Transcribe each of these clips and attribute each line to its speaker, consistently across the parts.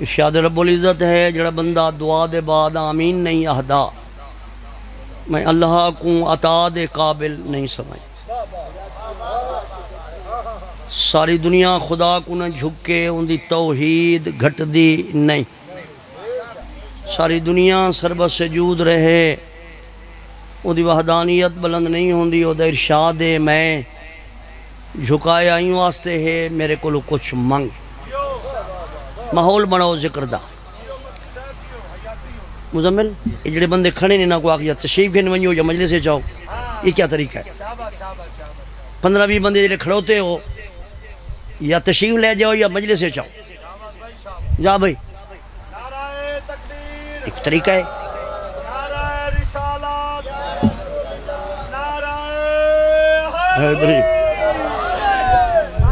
Speaker 1: ارشاد رب العزت ہے جڑا بندہ دعا دے بعد آمین نہیں آہدا میں اللہ کو عطا دے قابل نہیں سمجھ۔ ساری دنیا خدا کو نہ جھکے ان دی توحید گھٹ دی نہیں، ساری دنیا سربت سجود رہے ان دی وحدانیت بلند نہیں ہوندی، او دا ارشاد ہے میں جھکائے آئیوں واسطے ہے میرے کو کچھ منگ۔ ماحول بناؤ ذکر دا مزمل یہ جڑے بندے کھڑے نہیں نہ کو آگیا تشریف گھن ونجو یا مجلس سے جاؤ، یہ کیا طریقہ ہے؟ 15-20 بندے جڑے کھڑوتے ہو یا تشریف لے جاؤ یا مجلس سے جاؤ، جا بھائی ایک طریقہ ہے۔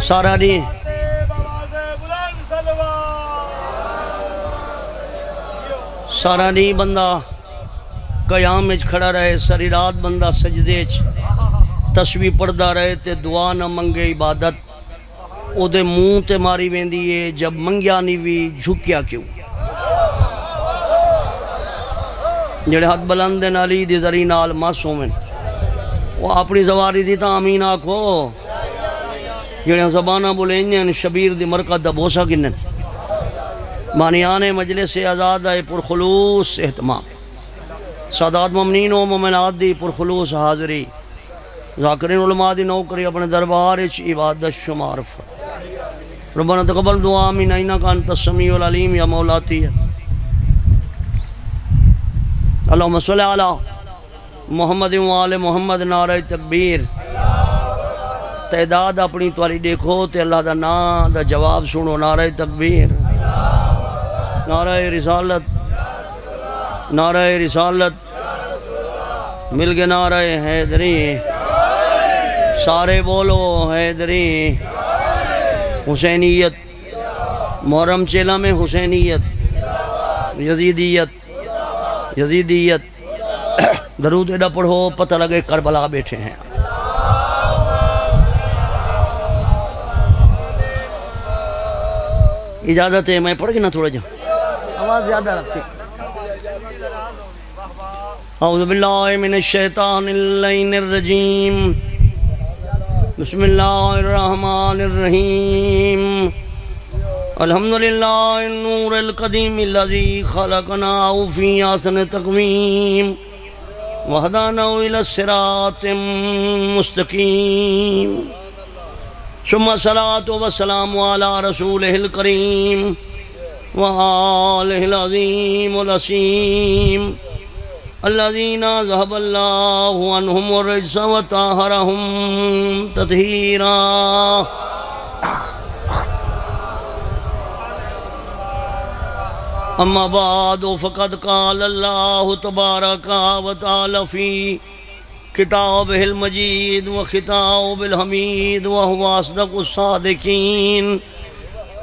Speaker 1: سارا نہیں سارا نہیں بندہ قیام اچ کھڑا رہے، ساری رات بندہ سجدے اچ تسبیح پڑھدا رہے تے دعا نہ منگے عبادت او دے منہ تے ماری ویندی ہے، جب منگیا نہیں بھی جھکیا کیوں؟ جڑے ہاتھ بلند نالی دی ذری نال معصومن وہ اپنی زواری دی تا آمین آکھو، جڑے زبانہ بولیں شبیر دی مرکت دا بوسا گنن، مانیان مجلس آزاد ہے پرخلوص اہتمام، سادات ممنین و مومنات دی پرخلوص حاضری، ذاکرین علماء دی نوکری اپنے دربار اچ عبادت شمار فرما۔ ربنا تقبل دعا من انک انت السمیع العلیم یا مولاتی ہے۔ اللہم صلی علی محمد و آل محمد، نعرہ تکبیر، تعداد اپنی توالی دیکھو تے اللہ دا نا دا جواب سنو، نعرہ تکبیر، نعرہ رسالت، نعرہ رسالت، مل کے نعرہ حیدری، سارے بولو حیدری، حسینیت، محرم چیلہ میں حسینیت، یزیدیت، یزیدیت، درود ایڈا پڑھو پتہ لگے کربلا بیٹھے ہیں۔ اجازت ہے میں پڑھ کے نہ تھوڑا جا آواز زیادہ رکھتے۔ اعوذ باللہ من الشیطان اللعین الرجیم، بسم اللہ الرحمن الرحیم، الحمدللہ النور القدیم الذی خلقنا فی احسن تقویم وہدانا الی الصراط مستقیم، ثم الصلاة والسلام علی رسولہ الکریم وآلہ العظیم الاسیم الذین ذہب اللہ عنہم الرجس وطہرہم تطہیرا۔ اما بعد فقد قال اللہ تبارک و تعالی فی کتابہ المجید وخطابہ الحمید وہو اصدق الصادقین،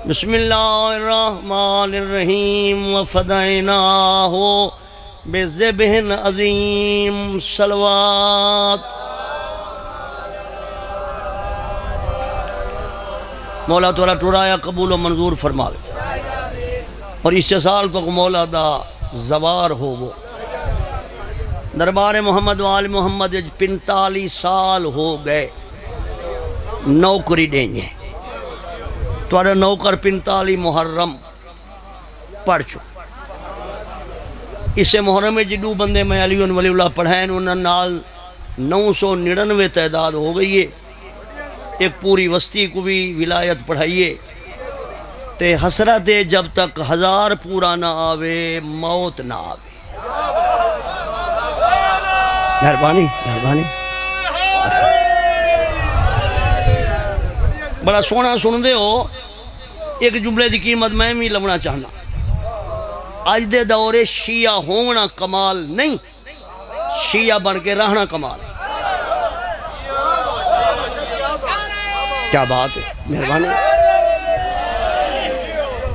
Speaker 1: بسم اللہ الرحمن الرحیم، وفدیناہ بذبح عظیم، صلوات۔ مولا تولا ٹرایا قبول و منظور فرماوے اور اس سال تو مولا دا زوار ہو وہ دربار محمد و آل محمد 45 سال ہو گئے نوکری دیں گے توارا نوکر 45 محرم پڑھ چو اسے محرم میں جدو بندے میں علی ولی اللہ پڑھائیں انہوں نال 999 تعداد ہو گئی ہے، ایک پوری وسطی کو بھی ولایت پڑھائیے تے حسرت ہے جب تک 1000 پورا نہ آوے موت نہ آوے۔ مہربانی مہربانی بڑا سونا سن دے ہو، ایک جملے دی قیمت میں بھی لمنا چاہنا، آج دے دور شیعہ ہونا کمال نہیں، شیعہ بن کے رہنا کمال۔ کیا بات ہے، مہربانی۔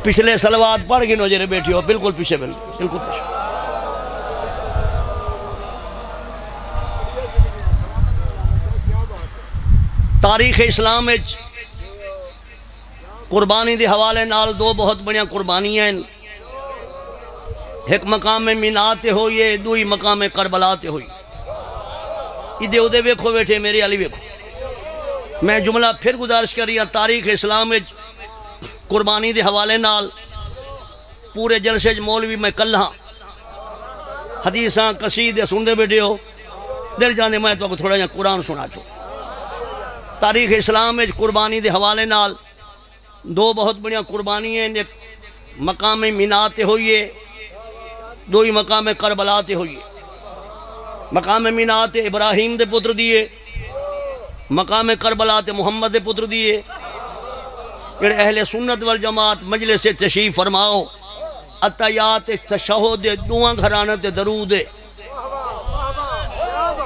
Speaker 1: پچھلے صلوات پڑھ کے نوجرے بیٹھی ہو، بالکل پیچھے بالکل پیچھے۔ تاریخ اسلام میں قربانی دے حوالے نال دو بہت بڑیاں قربانیاں ہیں، ایک مقام میناتے ہوئے دوئی مقام کربلاتے ہوئی ادھے ادھے ویکھو بیٹھے میرے علی ویکھو میں جملہ پھر گزارش کر رہی ہوں تاریخ اسلام وچ قربانی دے حوالے نال پورے جلسے مولوی میں کل ہاں حدیثاں قصیدے سندے بیٹھے ہو دل جاندے میں تو تھوڑا جہاں قرآن سنا چھو تاریخ اسلام وچ قربانی دے حوالے نال دو بہت بڑیاں قربانی ہیں ایک مقام میناتے ہوئے دوئی مقام کربلاتے ہوئے مقام میناتے ابراہیم دے پتر دیئے مقام کربلاتے محمد دے پتر دیئے کہ اہل سنت والجماعت مجلس تشریف فرماؤ اتیات تشہد دعا گھرانت درود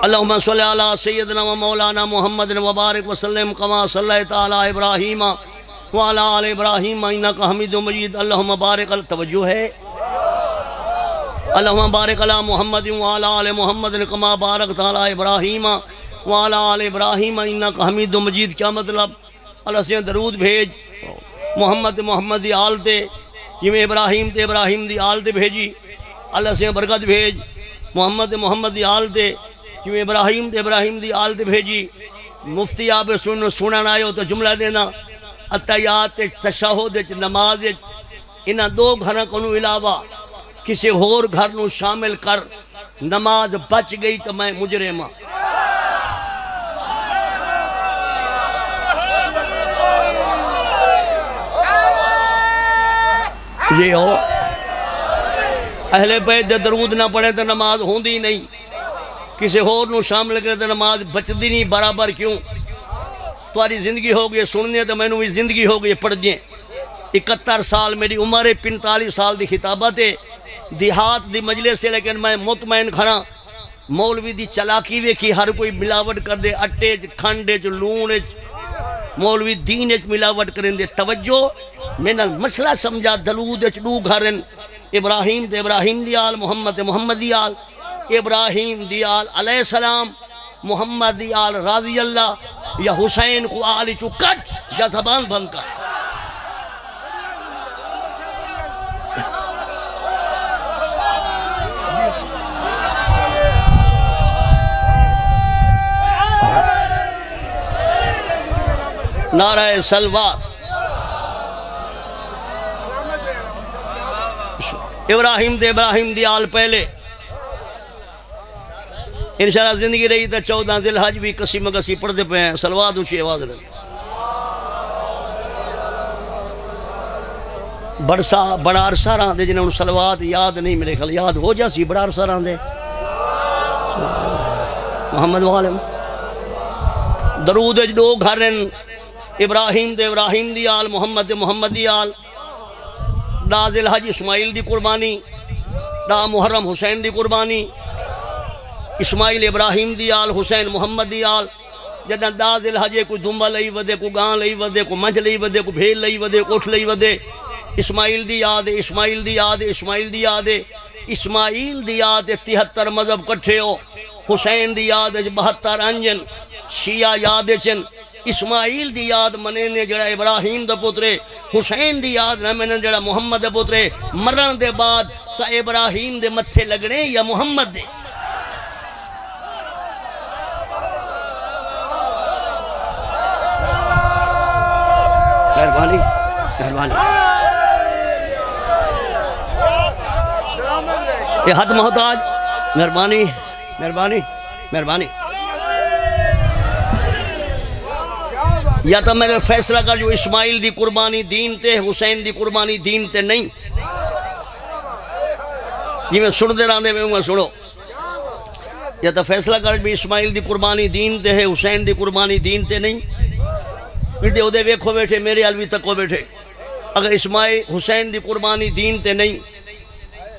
Speaker 1: اللہم صلی علی سیدنا و مولانا محمد وبارک وسلم کما صلی تعالی ابراہیم وعلی آل ابراہیم انکا حمید مجید اللہم بارک توجہ ہے اللہم بارک علی محمد وعلی آل محمد کما بارک تعالی ابراہیم وعلی آل ابراہیم انکا حمید مجید کیا مطلب اللہ سے درود بھیج محمد دی آل تے جی ابراہیم دی آل تے بھیجی اللہ سے برکت بھیج محمد دی آل تے جی ابراہیم دی آل تے بھیجی مفتی آپ سنن آئے ہو تو جملہ دینا اتیات تشہد نماز انہاں دو گھراں کو علاوہ کسی اور گھر نو شامل کر نماز بچ گئی تو میں مجرمہ یہ ہو اہل بیت درود نہ پڑھے تو نماز ہوندی نہیں کسی اور نو شامل کرے تو نماز بچدی نہیں برابر کیوں تمہاری زندگی ہو گئی سننے تو میں نے بھی زندگی ہو گئی پڑھ دیں 71 سال میری عمر 45 سال دی خطابت ہے دیہات دی مجلس سے لیکن میں مطمئن کھڑا مولوی دی چلاکی ویکھی ہر کوئی ملاوٹ کر دے اٹے کھنڈے لون مولوی دین ملاوٹ کریں دے توجہ میں نے مسئلہ سمجھا دلود دو گھرن ابراہیم دی آل محمد دی آل ابراہیم دی آل علیہ السلام محمد دی آل راضی اللہ یا حسین کو آلی چو کٹ یا زبان بند کر نعرہ سلوات ابراہیم دی آل پہلے انشاءاللہ زندگی رہی تا 14 ذی الحج بھی کسی مگسی پڑھتے پہ ہیں سلوات اچھی آواز رہی بڑا عرصہ رہاں دے جنہیں ان سلوات یاد نہیں میرے خیال یاد ہو جاسی بڑا عرصہ رہاں دے محمد والم درود دو گھرن ابراہیم دی آل محمد دی آل دا ذی الحج اسماعیل دی قربانی دا محرم حسین دی قربانی اسماعیل ابراہیم دی آل حسین محمد دی آل جدہ دا ذی الحج کوئی دنبا لئی ودے کوئی گان لئی ودے کوئی منچ لئی ودے کوئی بھیل لئی ودے کوئی اٹھ لئی ودے اسماعیل دی یاد 73 مذہب کٹھے ہو حسین دی یاد 72 انجن شیعہ یاد چن اسماعیل دی یاد منینے جڑا ابراہیم دا پترے حسین دی یاد نہ منینے جڑا محمد دا پترے مرن دے بعد تا ابراہیم دے متھے لگنے یا محمد دے مہربانی یہ حد محتاج مہربانی یا تو میرے فیصلہ کر جو اسماعیل دی قربانی دین تے حسین دی قربانی دین تے نہیں یہ میں سن دے راندے میں سنو یا تو فیصلہ کر جو اسماعیل دی قربانی دین تے ہے حسین دی قربانی دین تے نہیں ادھے ادھے ویکھو بیٹھے میرے علوی تکو بیٹھے اگر اسماعیل حسین دی قربانی دین تے نہیں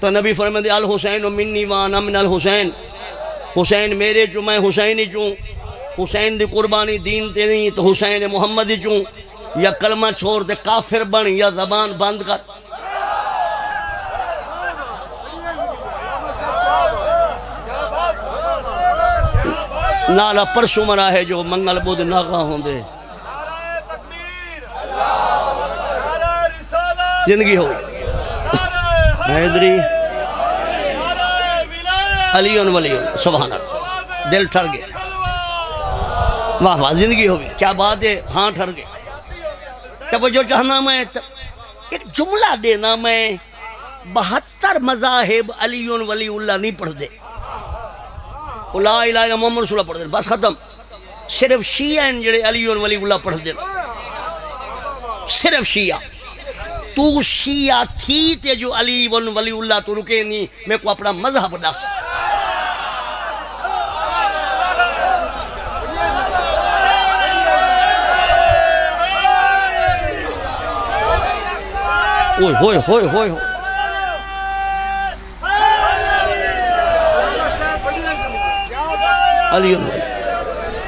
Speaker 1: تو نبی فرمائے الحسین منی وانا من الحسین حسین میرے چوں میں حسینی چوں حسین دی قربانی دین تے نہیں تو حسین محمدی چوں یا کلمہ چھوڑ دے کافر بن یا زبان بند کر نالا پرسو مرا ہے جو منگل بود ناغا ہوں دے زندگی ہو حیدری علی ولی اللہ، سبحان اللہ، دل ٹھر گئے، واہ واہ زندگی ہوگی، کیا بات ہے، ہاں ٹھر گئے۔ توجہ چاہنا میں ایک جملہ دینا، میں 72 مذاہب علی ولی اللہ نہیں پڑھ دے، لا الہ الا محمد رسول اللہ پڑھ دے، بس ختم۔ صرف شیعہ ہیں جڑے علی ولی اللہ پڑھ دے، صرف شیعہ۔ تو شیعہ تھی تے جو علی ولی اللہ تو رکے نہیں، میں کو اپنا مذہب دس۔ ہوئے ہوئے ہوئے ہوئے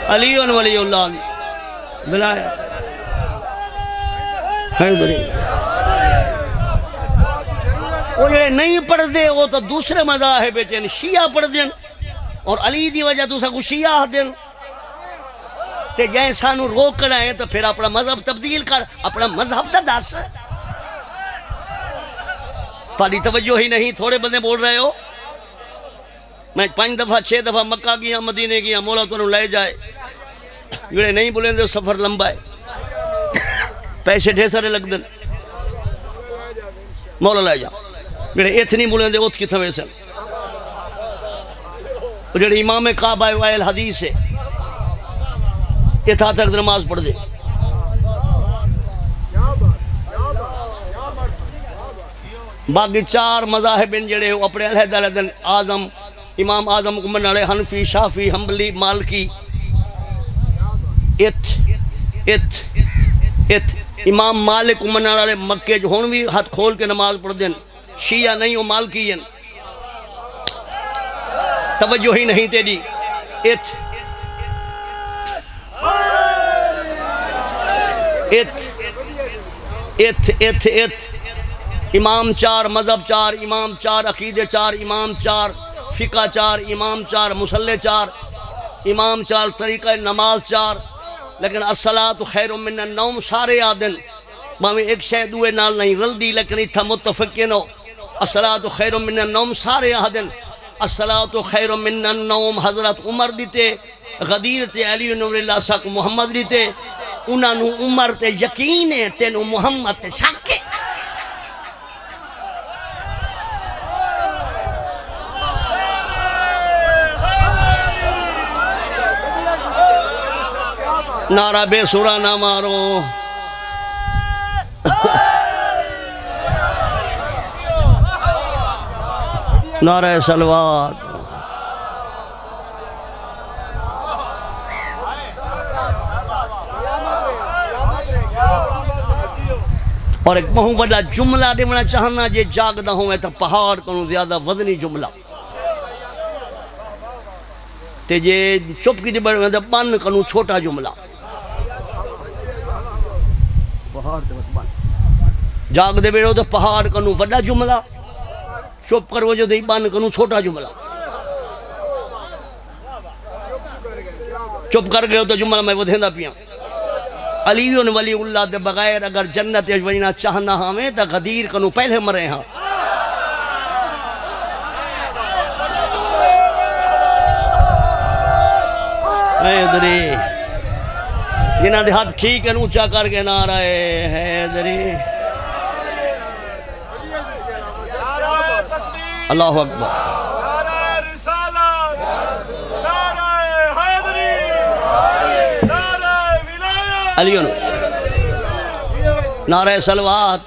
Speaker 1: علی ولی اللہ بلائے وہ جڑے نہیں پڑھ دے وہ تو دوسرے مذاہب ہیں، شیعہ پڑھ دیں اور علی دی وجہ تو سکو شیعہ دیں، تے جائیں سانو روکنا ہے تو پھر اپنا مذہب تبدیل کر، اپنا مذہب تا دس۔ تاری توجہ ہی نہیں، تھوڑے بندے بول رہے ہو۔ میں 5 دفعہ 6 دفعہ مکہ گیا، مدینے گیا، مولا تو لے جائے، جڑے نہیں بولیں دے سفر لمبا ہے، پیسے ڈھیر سارے لگ دن، مولا لے جا۔ جڑے ایتھ نہیں بولیں دے اوت کی تھوے سن، جڑے امام کعبہ وائل حدیث ہے، اتھا تک نماز پڑھ دے۔ باقی 4 مذاہب جڑے ہو اپنے علیحدہ علیحدہ آزم، امام آزم کو من علیہ، حنفی، شافی، حنبلی، مالکی، امام مالک کو من علیہ مکے جو ہون بھی ہاتھ کھول کے نماز پڑھ دیں، شیعہ نہیں ہو مالکی ہیں، توجہ ہی نہیں تیری۔ امام 4، مذہب 4، امام 4، عقیدے 4، امام 4، فقہ 4، امام 4، مسلح 4، امام 4، طریقہ نماز 4، لیکن الصلاۃ خیر من النوم سارے آدن، باویں ایک شے دوے نال نہیں رل دی، لیکن اتھا متفقین ہو۔ الصلاۃ خیر من النوم سارے آدن، الصلاۃ خیر من النوم حضرت عمر دیتے، غدیر تے علی نور اللہ ساک محمد دیتے، انہاں نو عمر تے یقین ہے، تینو محمد تے شک ہے۔ نعرہ بے سورہ نہ مارو، نعرہ صلوات۔ اور ایک بہت بڑا جملہ دینا چاہنا جے جاگدہ ہوں میں تا پہاڑ کنو زیادہ وزنی جملہ، تے جے چپ کی دی بڑھ میں تا بن کنو چھوٹا جملہ، جاگ دے بیڑو تو پہاڑ کنو بڑا جملہ، چپ کر وجہ دے بان کنو چھوٹا جملہ، چپ کر گئے تو جملہ میں بدھیندہ پیاں۔ علی ولی اللہ دے بغیر اگر جنت اجوائینا چاہنا ہمیں تا غدیر کنو پہلے مرے ہاں۔ حیدری جنہ دے ہاتھ ٹھیک ہے نوچا کر کے نعرہ حیدری، اللہ اکبر،
Speaker 2: نعرہ رسالت، نعرہ حیدری، نعرہ ولایت،
Speaker 1: علی نعرہ صلوات۔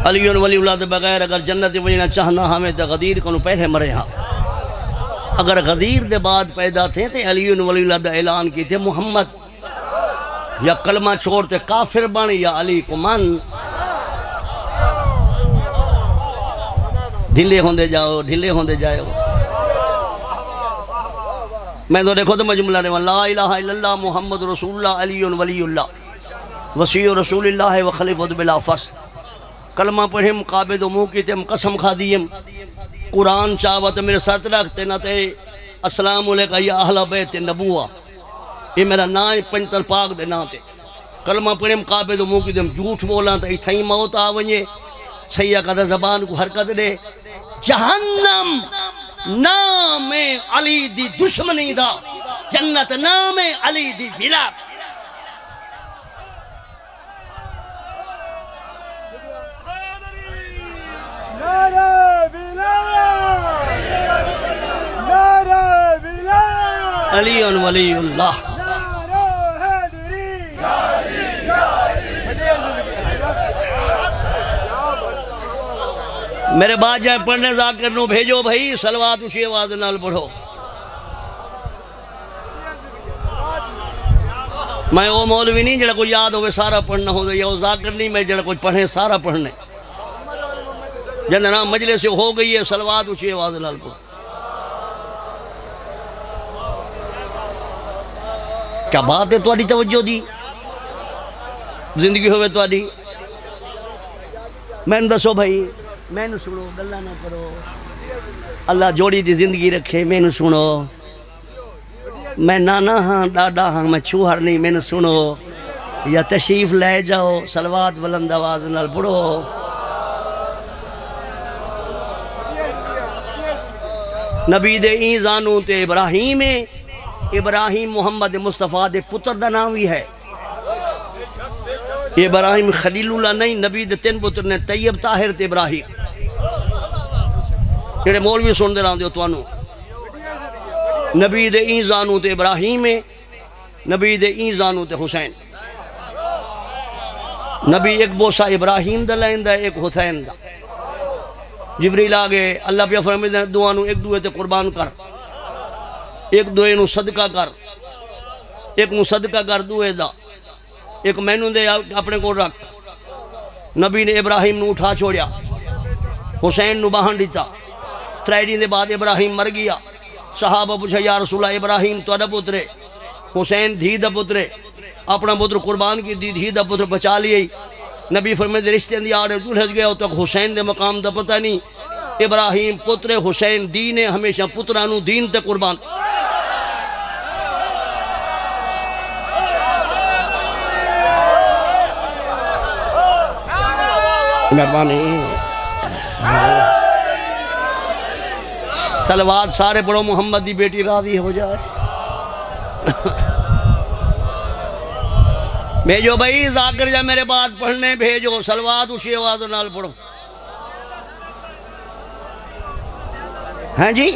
Speaker 1: علی ولی اللہ دے بغیر اگر جنت وجینا چاہنا ہمیں تا غدیر کنو پہلے مرے ہاں۔ اگر غدیر دے بعد پیدا تھے تے علی ولی اللہ دا اعلان کی تھے محمد یا کلمہ چھوڑتے کافر بن یا علی کو من، ڈھلے ہوندے جاؤ، ڈھلے ہوندے جاؤ۔ میں تو دیکھو تو میں جملہ رہا لا الہ الا اللہ محمد رسول اللہ علی ولی اللہ وسیع رسول اللہ و خلیفۃ بلا فصل۔ کلمہ پڑھیں قابد و منہ کی تم قسم کھا دیم، قرآن چاہوت میرے ساتھ رکھتے نہ تے السلام علیکہ یا اہل بیت نبوہ، یہ میرا نام پنتر پاک دے نہ تے۔ کلمہ پڑھیں قابد و منہ کی تم جھوٹ بولا تو اتھائی موت آونجے، سیدہ قدر زبان کو حرکت دے جہنم نام علی دی دشمنی دا جنت نام علی دی ولا
Speaker 2: نعرہ ولایت نعرہ ولایت
Speaker 1: علی ولی اللہ
Speaker 2: نعرہ حیدری
Speaker 1: میرے بعد جائیں پڑھنے ذاکر نو بھیجو بھائی صلوات اسی آواز نال پڑھو میں وہ مولوی نہیں جڑا کوئی یاد ہوئے سارا پڑھنا ہو یا وہ ذاکر نہیں میں جڑا کوئی پڑھے سارا پڑھنے جنہ نام مجلس سے ہو گئی ہے صلوات اسی آواز نال پڑھو کیا بات ہے تواڈی توجہ دی زندگی ہوئے تواڈی میں نے دسو بھائی میں نے سنو گلہ نہ کرو اللہ جوڑی دی زندگی رکھے میں نے سنو میں نانا ہاں ڈاڈا ہاں میں چوہر نہیں میں نے سنو یا تشریف لے جاؤ صلوات بلند آواز نال پڑھو نبی دے این زانو تے ابراہیم ابراہیم محمد مصطفیٰ دے پتر دا نام بھی ہے ابراہیم خلیل اللہ نہیں نبی دے تین پتر نے طیب طاہر تے ابراہیم جڑے مولوی سن دے رہاں دیو توانو نبی دے این زانو تے ابراہیم نبی دے این زانو تے حسین نبی ایک بوسہ ابراہیم دا لائن دا ایک حسین دا جبریل آگے اللہ پہ فرمائے دے دعانو ایک دوئے تے قربان کر ایک دوئے نو صدقہ کر ایک نو صدقہ کر دوئے دا ایک مینو دے اپنے کو رکھ نبی نے ابراہیم نو اٹھا چھوڑیا حسین نو باہن دیتا تریڈین دے بعد ابراہیم مر گیا صحابہ پوچھا یا رسول اللہ ابراہیم تو اڈا پترے حسین دھی دا پترے اپنا پتر قربان کی دھی دا پتر بچا لیے نبی فرمائے دے رشتے اندی آڑے جلہج گیا تو حسین دے مقام دا پتہ نہیں ابراہیم پتر حسین دین ہمیشہ پترانو دین تے قربان مہربانی صلوات سارے پڑھو محمد دی بیٹی راضی ہو جائے بھیجو بھائی ذاکر جا میرے بات پڑھنے بھیجو صلوات اسی آواز نال پڑھو ہیں جی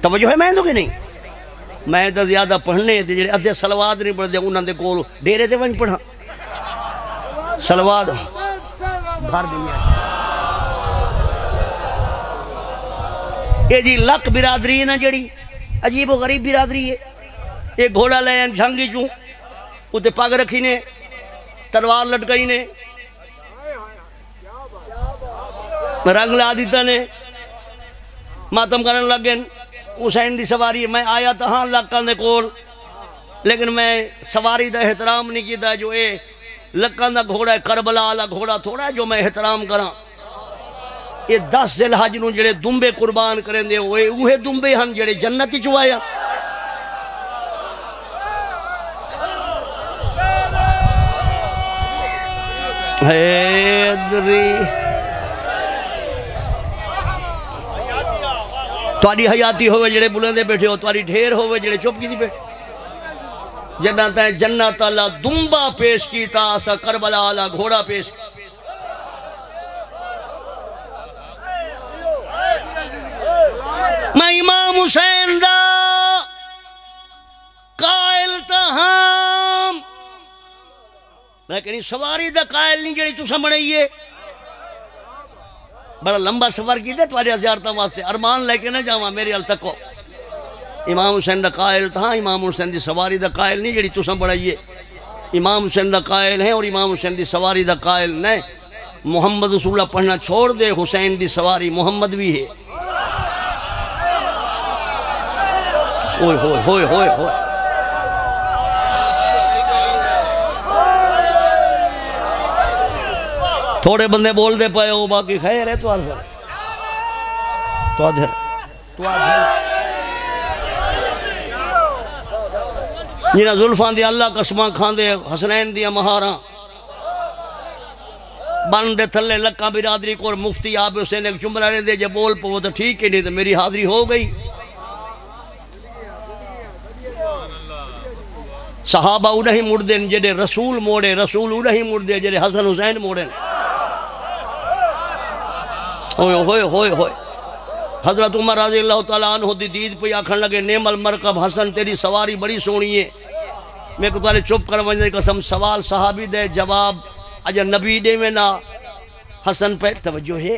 Speaker 1: توجہ ہے میں تو کہ نہیں میں تو زیادہ پڑھنے تھے جڑے ادھے صلوات نہیں پڑھ دے انہوں نے کول ڈیرے تے ونج پڑھا صلوات بھار دنیا یہ جی لک برادری ہے نا جڑی عجیب و غریب برادری ہے ایک گھوڑا لے جھنگی چوں اتے پاگ رکھی نے تلوار لٹکائی نے رنگ لا دیتا نے ماتم کرن لگن حسین دی سواری میں آیا تھا ہاں لکاں دے کول لیکن میں سواری دا احترام نہیں کیتا جو اے لکاں دا گھوڑا ہے کربلا والا گھوڑا تھوڑا ہے جو میں احترام کراں یہ 10 ذی الحج نوں جڑے دمبے قربان کریں دے اوہے دمبے ہن جڑے جنت وچ آیا حیدری تواڈی حیاتی ہوئے جڑے بلندے بیٹھے ہو تواڈی ڈھیر ہوئے جڑے چپ کی دی بیٹھے جنت ہے جنت اللہ دمبا پیش کیتا اسا کربلا والا گھوڑا پیش میں امام حسین دا قائل تہام لیکن سواری دا قائل نہیں جڑی تو سمجھئیے بڑا لمبا سفر کی دے تمہاری زیارتاں واسطے ارمان لے کے نہ جاواں میرے ال تکو امام حسین دا قائل تھا امام حسین دی سواری دا قائل نہیں جڑی تو سمجھئیے امام حسین دا قائل ہے اور امام حسین دی سواری دا قائل نہیں محمد رسول اللہ پڑھنا چھوڑ دے حسین دی سواری محمد بھی ہے ہوئے ہوئے ہوئے ہوئے ہوئے تھوڑے بندے بول دے پائے ہو باقی خیر ہے تو آدھر جنہ ظلفان دی اللہ قسمہ کھان دے حسنین دیا مہاراں بن دے تھلے لکا برادری کو اور مفتی آپ حسین ایک جملہ رہے دے جب بول پو تو ٹھیک ہے نہیں تو میری حاضری ہو گئی صحابہ انہیں مردن جڑے رسول موڑے رسول انہیں مردے جڑے حسن حسین موڑے ہوئے ہوئے ہوئے ہوئے حضرت عمر رضی اللہ تعالیٰ عنہ دی دید پہ آکھن لگے نعم المرکب حسن تیری سواری بڑی سونی ہے میں کو تارے چپ کر وجہ قسم سوال صحابی دے جواب اجا نبی دے میں نہ حسن پہ توجہ ہے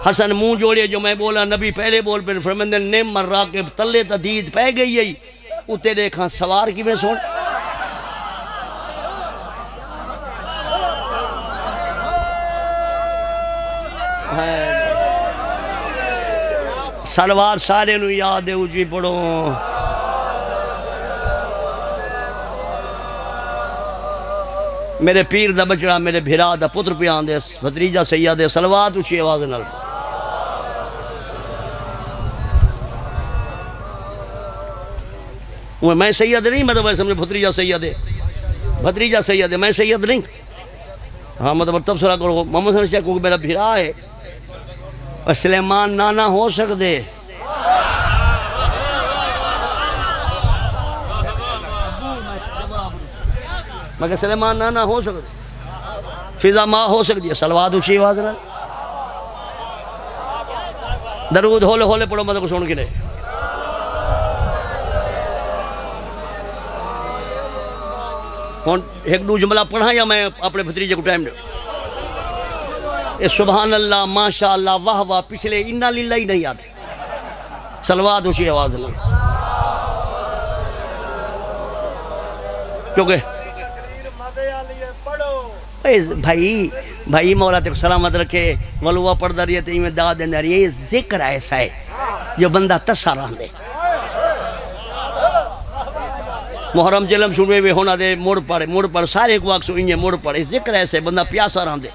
Speaker 1: حسن منہ جوڑے جو میں بولا نبی پہلے بول پہ فرمندن نعم الراکب تلے تا دید پہ گئی ہے اتے دیکھاں سوار کی میں سون سلوار سارے نو یاد ہے اجوی پڑھو میرے پیر دا بچڑا میرے بھرا دا پتر پیان دے بھتریجہ سیدہ دے سلوات اچھی آواز نال میں سید نہیں مطلب ہے سمجھے بھتریجہ سید ہے بھتریجہ سید ہے میں سید نہیں ہاں مطلب تبصرہ کرو محمد صلی اللہ علیہ وسلم کو میرا بھرا ہے اور سلیمان نانا ہو سکتے مگر سلیمان نانا ہو سکتے فضا ماں ہو سکتی ہے سلوات اچھی آواز نال درود ہولے ہولے پڑھو مطلب کو سن کے لے ایک دو جملہ پڑھا یا میں اپنے بھتریجے کو ٹائم دے سبحان اللہ ماشاءاللہ واہ واہ پچھلے انہا للہ ہی نہیں آتے سلوات اچھی آواز نہیں کیونکہ بھائی مولا تک سلامت رکھے ولوہ پڑھ رہی ہے تو میں دعا دیندہ رہی ہے یہ ذکر ایسا ہے جو بندہ تسا رہا دے محرم جلم شروع میں ہونا دے موڑ پڑھ سارے کو آکسو انہیں موڑ پڑھ یہ ذکر ایسے بندہ پیاسا رہا دے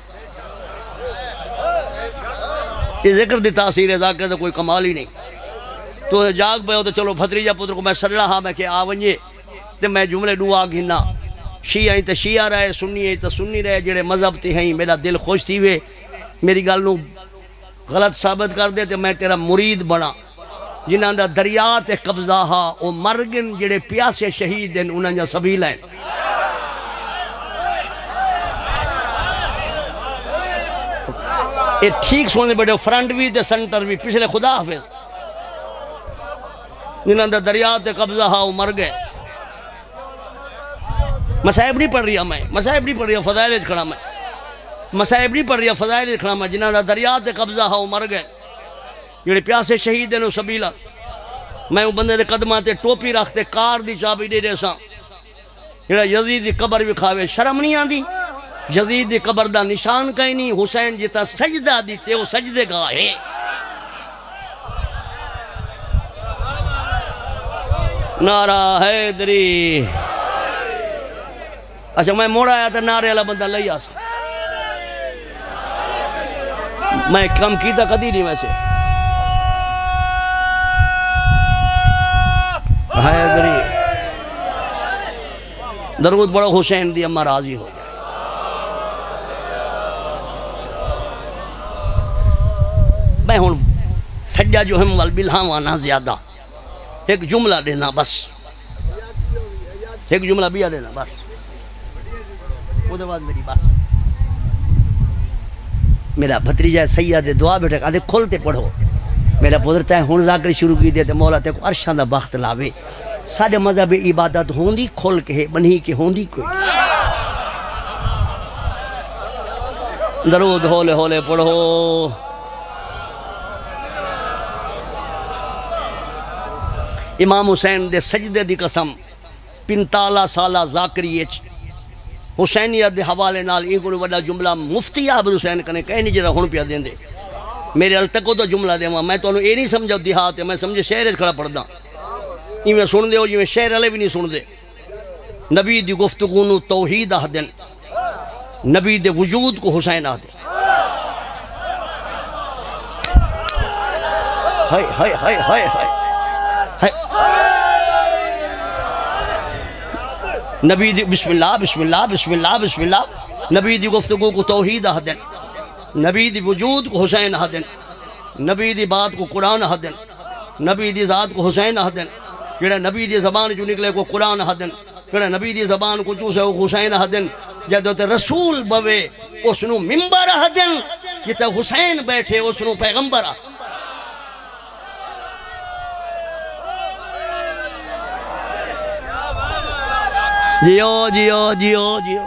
Speaker 1: یہ ذکر دی تاثیر ہے ذاکر تو کوئی کمال ہی نہیں تو جاگ پہ ہو تو چلو بھتریجہ پتر کو میں سڑ رہا میں کہ آونجے تو میں جملے دعا گھنا شیعہ ہی تو شیعہ رہے سنی ہی تو سنی رہے جڑے مذہب تی ہیں میرا دل خوش تھی ہوئے میری گل نو غلط ثابت کر دے تو میں تیرا مرید بنا جنہاں دا دریات قبضہ ہا او مرگن جڑے پیاسے شہید ہیں انہاں جا سبیل ہیں یہ ٹھیک سونے بیٹھے فرنٹ بھی تے سنٹر بھی پچھلے خدا حافظ جنہاں دا دریات قبضہ ہا او مر گئے مسائب نہیں پڑھ رہا میں مسائب نہیں پڑھ رہا فضائل کھڑا میں مسائب نہیں پڑھ رہا فضائل کھڑا میں جنہاں دا دریات قبضہ ہا او مر گئے جڑے پیاسے شہید ہیں سبیلہ میں وہ بندے دے قدمہ تے ٹوپی رکھتے کار دی چابی دے دے ساں جڑا یزید دی قبر بھی کھاوے شرم نہیں آن دی یزید دی قبر دا نشان کہیں نہیں حسین جتا سجدہ دیتے وہ سجدے گاہ ہے نعرہ حیدری اچھا میں موڑا آیا تھا نعرے اللہ بندہ لئی آسا میں کم کیتا کدی نہیں ویسے حیدری درود بڑا حسین دی اما راضی ہو گیا میں ہوں سجا جو ہم والبلہاوانا زیادہ ایک جملہ دینا بس ایک جملہ بیا دینا بس وہ دے بعد میری بات میرا بھتریجہ سیدہ دعا بیٹھے آدھے کھولتے پڑھو میرا پدرتا ہے ہون ذاکر شروع کی دیتے مولا تے کو عرشان دا بخت لاوے ساڑھے مذہب عبادت ہوندی کھول کے ہے بنہی کے ہوندی کوئی درود ہولے ہولے پڑھو امام حسین دے سجدے دی قسم 45 سالہ ذاکری حسینیت دے حوالے نال ایک وڈا جملہ مفتی عابد حسین کنے کہیں نہیں جڑا ہون پیا دیں دے میرے التقو تو جملہ دے میں تو انہوں یہ نہیں سمجھا دیہات ہے میں سمجھے شہر کھڑا پڑھ دا یہ میں سن دے ہو یہ میں شہر علیہ بھی نہیں سن دے نبی دی گفتگونو توحید آہ دن نبی دے وجود کو حسین آہ دن ہائے ہائے ہائے ہائے ہائے نبی دی بسم اللہ بسم اللہ بسم اللہ بسم اللہ نبی دی گفتگو کو توحید آدن، نبی دی وجود کو حسین آدن، نبی دی بات کو قرآن آدن، نبی دی ذات کو حسین آدن، جڑا نبی دی زبان جو نکلے کو قرآن آدن، جڑا نبی دی زبان کو چوسے کو حسین آدن، جدو تے رسول بوے اس نو ممبر آدن، جتے حسین بیٹھے اس نو پیغمبر آدن۔ جیو جیو جیو جیو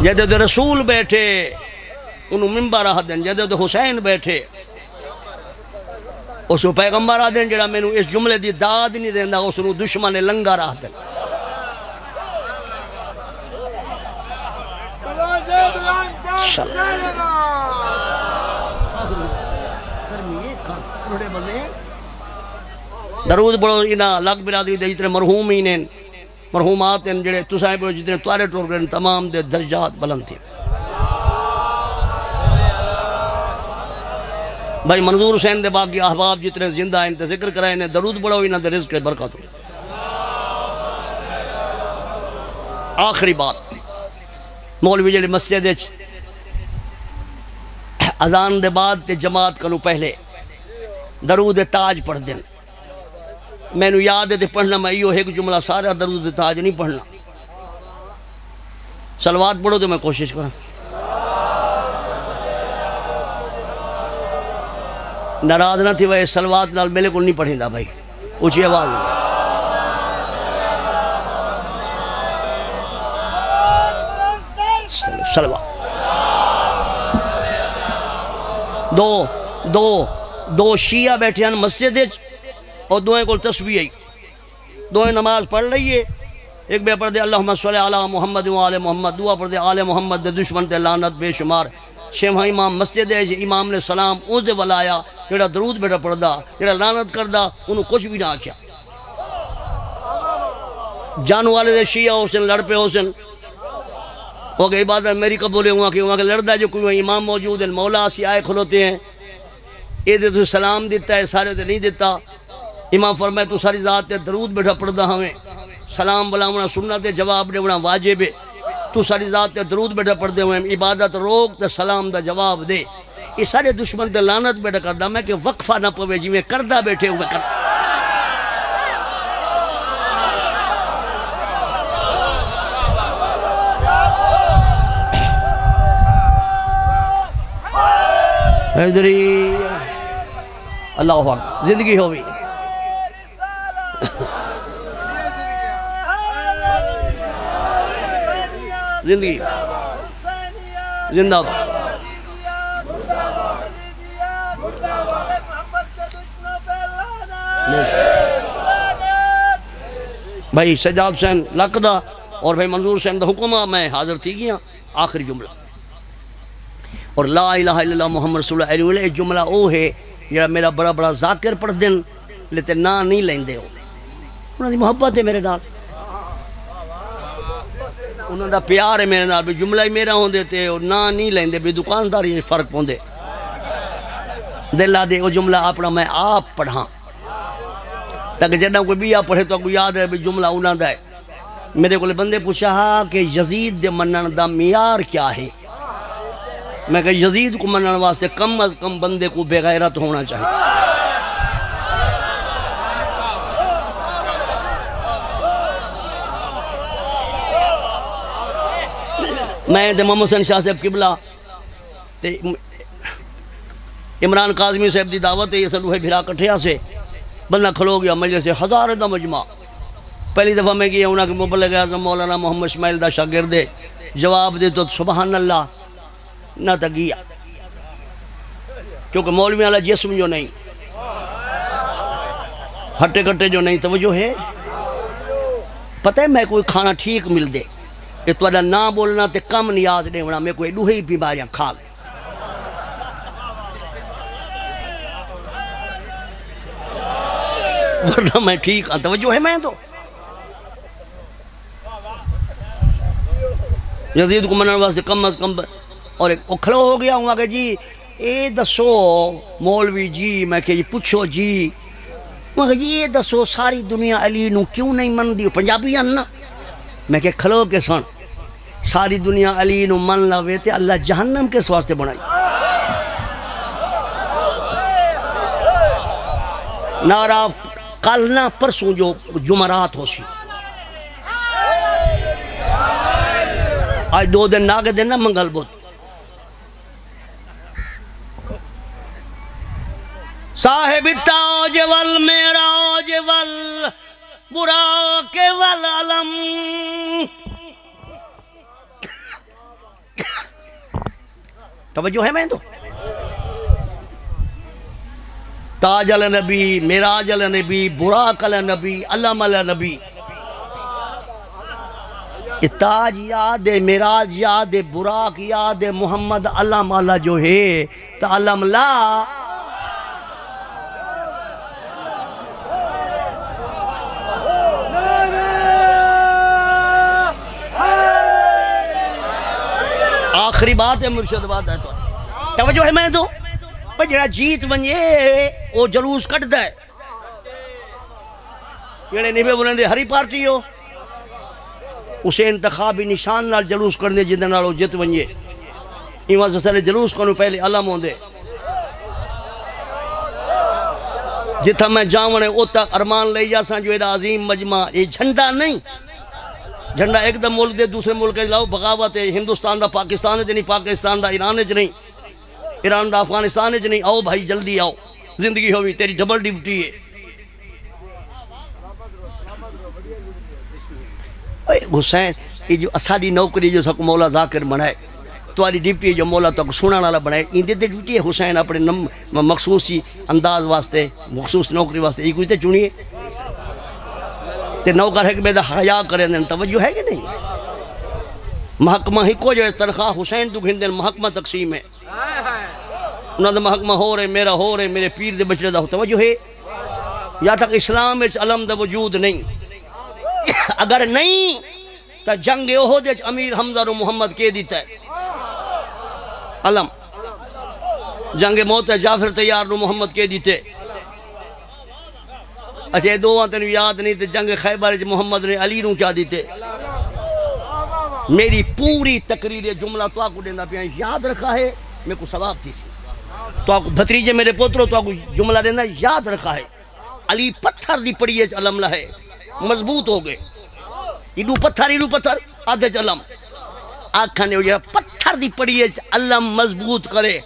Speaker 1: جدو تے رسول بیٹھے انہوں ممبر آدن، جدو تے حسین بیٹھے اس کو پیغمبر آدن، جڑا میں اس جملے دی داد نہیں دیندہ اس کو دشمن لنگر آدن۔ درود پڑھو انہا لگ برادری دے جتنے مرحومین ہیں، مرحومات ہیں، جڑے تسائیں پڑھو جتنے توارے ٹور گئے تمام دے درجات بلند تھے۔ بھائی منظور حسین دے باقی احباب جتنے زندہ ہیں تے ذکر کرائیں نے درود پڑھو انہا دے رزق برکت ہو۔ آخری بات، مولوی جڑے مسجد اذان دے بعد تے جماعت کنو پہلے درود تاج پڑھ دیں۔ میں نو یاد ہے تے پڑھنا، میں ایو ایک جملہ سارا درود تاج نہیں پڑھنا، صلوات پڑھو تو میں کوشش کروں۔ ناراض نہ تھی وہ صلوات نال میلے کو نہیں پڑھیں دا بھائی، اونچی آواز میں صلوات۔ دو شیعہ بیٹھے ہیں مسجد اور دوئیں کو تسبیح آئی، دوئیں نماز پڑھ لئیے، ایک بے پڑھ دے اللہم صلی علی محمد و آل محمد، دعا پڑھ دے آل محمد دے دشمن تے لعنت بے شمار۔ شیمہ امام مسجد ہے جی امام نے سلام اس دے ولایا، جڑا درود بیٹا پڑھ دا، جڑا لعنت کر دا، انہوں کچھ بھی نہ آکیا۔ جانو والے دے شیعہ حسن لڑ پہ حسن وہ کہ عبادت میری قبولے ہوا کہ وہاں کے لڑ دا جو کوئی امام موجود ہے، مولا سی آئے کھلوتے ہیں، اے دے تو سلام دیتا ہے، سارے دے نہیں دیتا۔ امام فرمائے تو ساری ذات تے درود بیٹھا پڑھ دا ہمیں، سلام بلامنا سنت تے جواب دے بنا واجب ہے، تو ساری ذات تے درود بیٹھا پڑھ دے ہوئے، عبادت روک تے سلام دا جواب دے۔ یہ سارے دشمن تے لعنت بیٹھا کردہ میں کہ وقفہ نہ پوے جی میں کردہ بیٹھے ہوئے کردہ۔ حیدری اللہ اکبر، زندگی ہوئی زندگی زندہ بھائی سجاد حسین لقدہ اور بھائی منظور حسین دا حکمہ میں حاضر تھی گیا۔ آخری جملہ اور لا الہ الا اللہ محمد رسول اللہ علیہ وسلم جملہ او ہے جڑا میرا بڑا بڑا ذاکر پڑھ دن لیتے نا نہیں لیندے ہو، انہوں دی محبت ہے میرے نال، انہوں دا پیار ہے میرے نال، بھی جملہ ہی میرا ہوں دیتے اور نا نہیں لیندے، بھی دکانداری فرق پوندے دلہ دے وہ جملہ اپنا میں آپ پڑھاں تاکہ جنہاں کوئی بھی آپ پڑھے تو کوئی یاد ہے بھی جملہ انہوں دا ہے۔ میرے کو بندے پوچھا کہ یزید دے منن دا معیار کیا ہے؟ میں کہ یزید کو منن واسطے کم از کم بندے کو بے غیرت ہونا چاہیے۔ میں تے محمد حسین شاہ صاحب قبلہ تے عمران قاظمی صاحب دی دعوت ہے، یہ سلوہ بھرا کٹھیا سے بندہ کھلو گیا مجلس سے، ہزار دا مجمع۔ پہلی دفعہ میں کیا انہاں کے مبلغ اعظم مولانا محمد اسماعیل دا شاگرد دے جواب دے تو سبحان اللہ نہ تا گیا، کیونکہ مولوی والا جسم جو نہیں، ہٹے کٹے جو نہیں، توجہ ہے۔ پتہ ہے میں کوئی کھانا ٹھیک مل دے کہ تو ادا نہ بولنا تے کم نیاز دے ہونا، میں کوئی دوہی بیماریاں کھا لے، ورنہ میں ٹھیک ہاں، توجہ ہے میں تو یزید کو منن واسطے کم از کم۔ اور ایک کھلو ہو گیا ہوں کہ جی اے دسو مولوی جی، میں کہ جی پوچھو جی مگر یہ دسو ساری دنیا علی نو کیوں نہیں من دی؟ پنجابی نا میں کہ کھلو کے سن، ساری دنیا علی نو من لوے تے اللہ جہنم کس واسطے بنائی؟ نارا کل نہ پرسوں جو جمعرات ہو سی، آج 2 دن ناگے دن نہ منگل بدھ، صاحب تاج والمعراج والبراق والعلم، توجہ ہے میں تو تاج علی نبی، معراج علی نبی، براق علی نبی، علم علی نبی، تاج یاد ہے، معراج یاد ہے، براق یاد ہے، محمد علم علی جو ہے تعلم لا آخری بات ہے، مرشد بات ہے تو توجہ ہے میں تو پر جڑا جیت ونجے وہ جلوس کٹ دا ہے، جڑے نیبے بولیں دے ہری پارٹی ہو اسے انتخابی نشان نال جلوس کرنے جدے نال وہ جت ونجے ایمان سے سارے جلوس کرنے پہلے علم ہوں دے جتھا میں جاونے او تک ارمان لے جاساں جو ایڈا عظیم مجمع، یہ جھنڈا نہیں، جھنڈا ایک دم ملک دے دوسرے ملک کے لاؤ بغاوت ہے، ہندوستان دا پاکستان ہے نہیں، پاکستان دا ایران ہے نہیں، ایران دا افغانستان ہے نہیں، آؤ بھائی جلدی آؤ، زندگی ہوئی تیری ڈبل ڈیوٹی ہے۔ حسین یہ جو اساڑی نوکری جو سکو مولا ذاکر بنائے تواری ڈیوٹی جو مولا تو سنانا والا بنائے اندے تے ڈیوٹی ہے حسین اپنے مخصوصی انداز واسطے مخصوص نوکری واسطے یہ کوئی تے چنیے تے نوکر ہے کہ بے دا حیاء کریں دیں توجہ ہے کہ نہیں؟ محکمہ ہی کو جو تنخواہ حسین تو گھندن محکمہ تقسیم ہے، انہوں نے محکمہ ہو رہے میرا ہو رہے میرے پیر دے بچڑے دا توجہ ہے، یا تک اسلام اچھ علم دا وجود نہیں، اگر نہیں تو جنگ احد اچھ امیر حمزہ رو محمد کے دیتا ہے علم، جنگ موت جعفر تیار رو محمد کے دیتے، اچھے دو آتن یاد نہیں تھے جنگ خیبر محمد نے علی نو کیا دیتے۔ میری پوری تقریر جملہ تو آپ کو دینا پیا یاد رکھا ہے، میں کو ثواب تھی تو آپ کو بھتریجے میرے پوتروں تو آپ کو جملہ دینا یاد رکھا ہے، علی پتھر دی پڑی ہے علم لہے مضبوط ہو گئے، ایڈو پتھر آدھے علم آکھانے ہو جائے پتھر دی پڑی ہے علم مضبوط کرے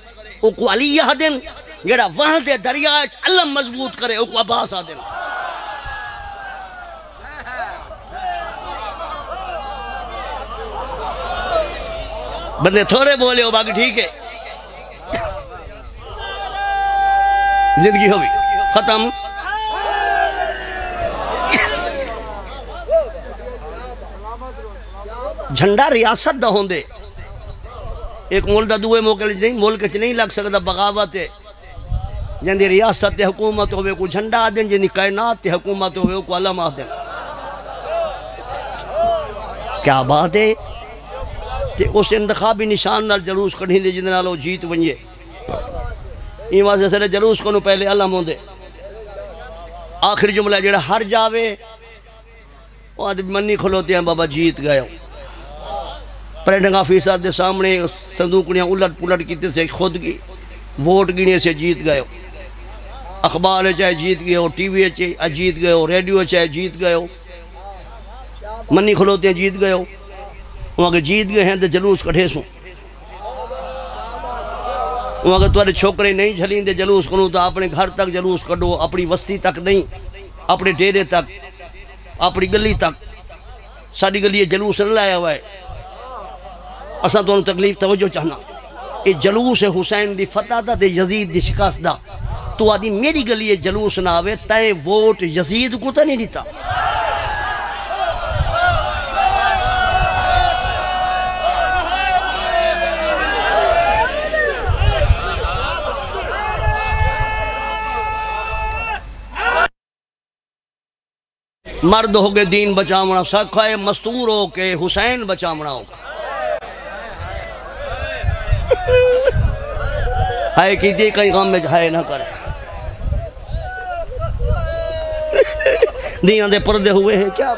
Speaker 1: او کو علی یہ دن جڑا وہاں دے دریا علم مضبوط کرے او کو عباس آدھن۔ بندے تھوڑے بولے ہو باقی ٹھیک ہے، زندگی ہوئی ختم۔ جھنڈا ریاست دا ہوندے ایک ملک دا دوئے ملک چ نہیں لگ سکتا، بغاوت ہے جن دی ریاست تے حکومت ہوئے کو جھنڈا دیں، جن دی کائنات تے حکومت ہوئے کو علم دیں، کیا بات ہے؟ تے اس انتخابی نشان نال جلوس کڑھیں دے جن نال وہ جیت ونجے، ایمان سے سرے جلوس کو پہلے علم ہوندے۔ آخری جملہ جڑا ہر جاوے وہ آدھے منی کھلوتے ہیں بابا جیت گئے ہوں، پریڈنگ آفیسر دے سامنے صندوقیاں الٹ پلٹ کیتے سے خود کی ووٹ گینے سے جیت گئے ہو، اخبار چاہے جیت گئے ہو، ٹی وی چاہے جیت گئے ہو، ریڈیو چاہے جیت گئے ہو، منی کھلوتے ہیں جیت گئے ہو، وہاں کے جیت گئے ہیں تو جلوس کٹھے سوں، وہاں کے تمہارے چھوکرے نہیں جھلیں دے جلوس کروں تو اپنے گھر تک جلوس کٹو، اپنی وستی تک نہیں، اپنے ڈیرے تک، اپنی گلی تک، ساری گلی جلوس نہ لایا ہوا ہے، اساں تو تکلیف توجہ چاہنا، یہ جلوس حسین دی فتح دا تے یزید دی شکست دا، تو آدھی میری گلی جلوس نہ آوے تائیں ووٹ یزید کو تا نہیں دیتا۔ مرد ہو گئے دین بچامنا سکھا ہے، مستور ہو کے حسین بچامنا ہوگا، ہائے کی دی کئی غم میں ہائے نہ کرے، دیاں دے پردے ہوئے ہیں کیا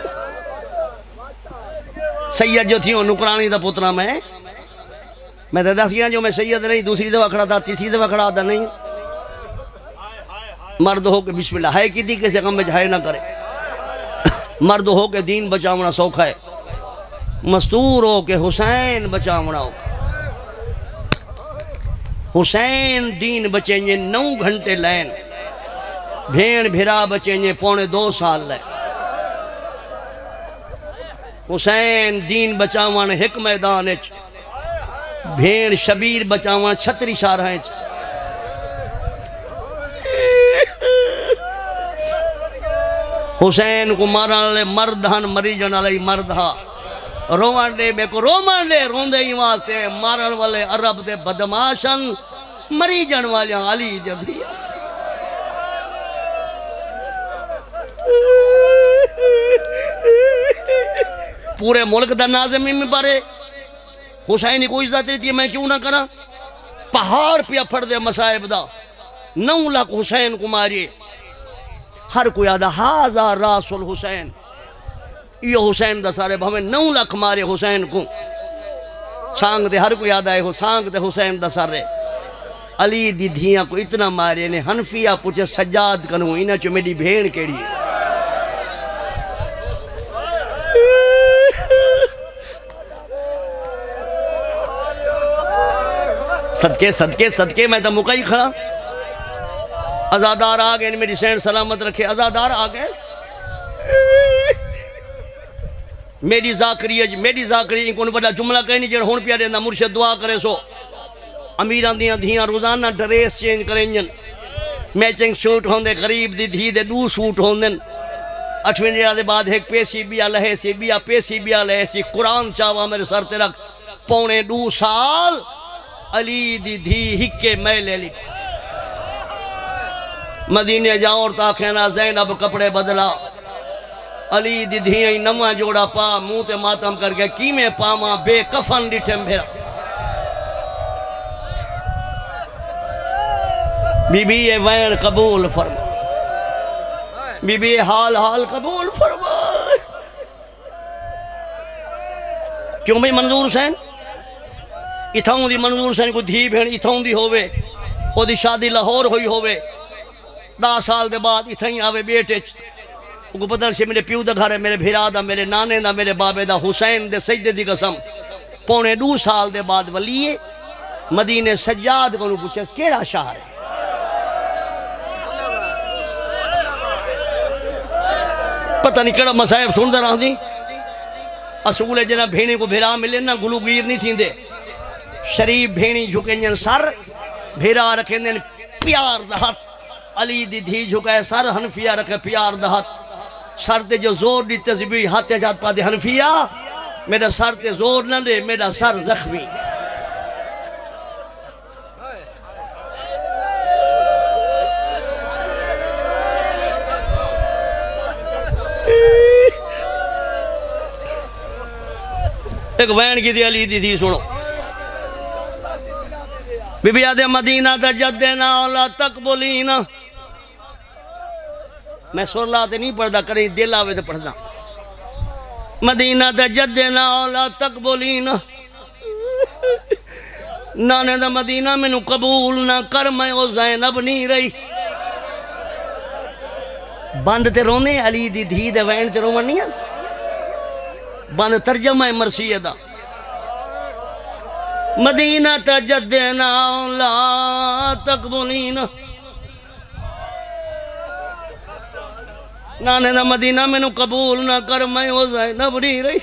Speaker 1: سید جو تھی وہ نکرانی دا پترا میں تو دسیاں جو میں سید نہیں دوسری دفعہ کھڑا تھا تیسری دفعہ کھڑا تھا نہیں مرد ہو کے بسم اللہ ہے کی دی کسی غم میں جائے نہ کرے مرد ہو کے دین بچاونا سوکھا ہے مستور ہو کے حسین بچاونا ہو حسین دین بچیں گے 9 گھنٹے لین بھین بھیرا بچیں گے 2.25 سال لین حسین دین بچاوان ایک میدان اچ بھین شبیر بچاوان 36 شارہ اچ حسین کو مارن لے مردہن مریجن علی مردہ روان دے بے کو روان دے روندے ہی واسطے مارن والے عرب دے بدماشن مریجن والے علی جدھیا پورے ملک دا نازمی میں بارے حسینی کوئی عزت رہتی ہے میں کیوں نہ کرا پہاڑ پہ پھڑ دے مسائب دا 9 لاکھ حسین کو ماریے ہر کوئی آدھا ہازا راس الحسین یہ حسین دا سارے ہمیں 9 لاکھ مارے حسین کو سانگ دے ہر کوئی آدھا ہے سانگ دے حسین دا سارے علی دی دھیاں کو اتنا مارے نے حنفیہ پوچھے سجاد کنوں انہاں چو میری بھیڑ کیڑی ہے صدقے میں تو مکئی کھڑا ازادار آگئے میری سین سلامت رکھے ازادار آگئے میری ذاکری ان کو بڑا جملہ کہنی جڑ ہون پیا دینا مرشد دعا کرے سو امیران دیاں دھیاں روزانہ ڈریس چینج کریں جن میچنگ سوٹ ہوندے غریب دی دھی دے 2 سوٹ ہوندن 8ویں جہاں دے بعد ایک پیسی بیا لہے سی بیا پیسی بیا لہے سی قرآن چاہوا میرے سر تے رکھ 2.25 سال علی دی دھی ہکے میں لے لی مدینے جاؤ اور تاکھینا زینب کپڑے بدلا علی دی دھیاں نمہ جوڑا پا منہ تے ماتم کر کے کیمیں پاما بے کفن ڈٹھیں بھیرا بی بی یہ وین قبول فرما بی بی یہ حال قبول فرما کیوں بھئی منظور حسین اتھاؤں دی منظور حسین کو دھی بھین اتھاؤں دی ہوئے او دی شادی لاہور ہوئی ہوئے 10 سال دے بعد اتھائی آوے بیٹے کو پتہ سے میرے پیو دا گھر ہے میرے بھیرا دا میرے نانے دا میرے بابے دا حسین دے سجدے دی قسم 2.25 سال دے بعد ولیے مدینے سجاد کو پوچھے کیڑا شہر ہے پتہ نہیں کیڑا مسائب سن دے رہا دی اصول جنہ بھینے کو بھیرا ملے نا گلو گیر نہیں تھیں دے شریف بھینی جھکیں جن سر بھیرا رکھیں دن پیار دہت علی دی دھی جھکے سر حنفیہ رکھے پیار دہت سر تے جو زور دیتے زبی ہاتھے جات پا دے حنفیہ میرا سر تے زور نہ دے میرا سر زخمی ایک وین کی دی علی دی تھی سنو بی بی آدھے مدینہ تا جدنا اولا تقبلینا میں سور لاتے نہیں پڑھتا کریں دل آوے تو پڑھتا مدینہ تا جدنا اولا تقبلینا نانے دا مدینہ میں نو قبول نہ کر میں او زینب نہیں رہی بند تے رونے علی دی دھی دے وین تے رومن نہیں ہے بند ترجمہ مرثیہ دا مدینہ تجدنا لا تقبلینا نانے دا مدینہ میں نو قبول نہ کر میں او زینب نہیں رہی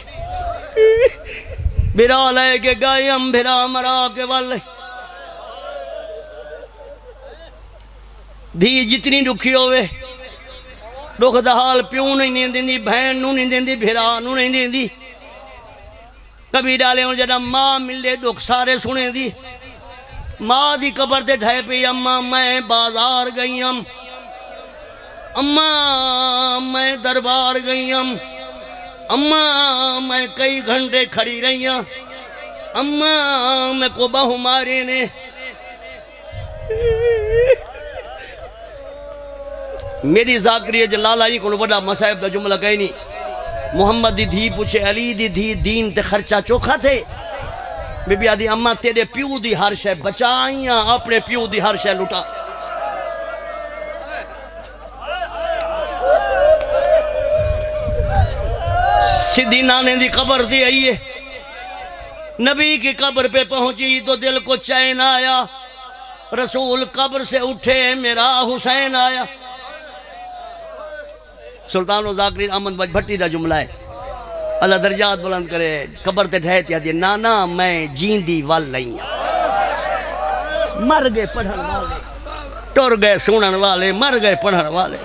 Speaker 1: بھرا لے کے گائیم بھرا مرا کے والے دھی جتنی دکھی ہوئے دکھ دا حال پیوں نہیں دیں دی بہن نو نہیں دیں دی بھرا نو نہیں دیں دی کبھی ڈالے ہوں جڑا ماں ملے دکھ سارے سنے دی ماں دی قبر تے ڈھائے پی اماں میں بازار گئیم اماں میں دربار گئیم اماں میں کئی گھنٹے کھڑی رہیاں اماں میں کو بہو مارے نے میری ذاکری جلالہ ہی کو بڑا مسائب دا جملہ کہیں نہیں محمد دی دھی پوچھے علی دی دھی دین تے خرچہ چوکھا تھے بی بی آدھی اماں تیرے پیو دی ہر شے بچائیاں اپنے پیو دی ہر شے لٹا سیدھی نانے دی قبر دی آئیے نبی کی قبر پہ پہنچی تو دل کو چین آیا رسول قبر سے اٹھے میرا حسین آیا سلطان و ذاکرین احمد بج بھٹی دا جملہ ہے اللہ درجات بلند کرے قبر تے ٹھہتی آدھی نانا میں جیندی وال لئیاں مر گئے پڑھن والے ٹر گئے سنن والے مر گئے پڑھن والے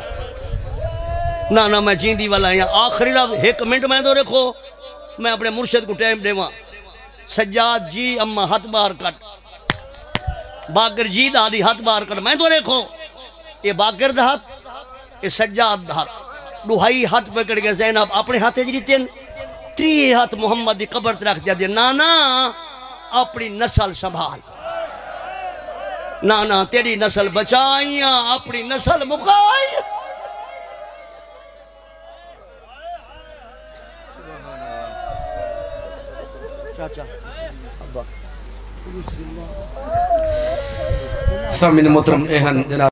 Speaker 1: نانا میں جیندی وال لئیاں آخری لفظ ایک منٹ میں تو رکھو میں اپنے مرشد کو ٹائم دے وہاں سجاد جی اممہ ہاتھ باہر کٹ باقر جی دادی ہاتھ باہر کٹ میں تو رکھو یہ باقر دا ہاتھ یہ سجاد دا ہاتھ دوہائی ہاتھ پکڑ کے زینب اپنے ہاتھے جی تین تری ہاتھ محمد دی قبر ترکھ دیا دیا نانا اپنی نسل سنبھال نانا تیری نسل بچائیاں اپنی نسل مکائی چاچا ابا
Speaker 3: سامعین محترم اہن جناب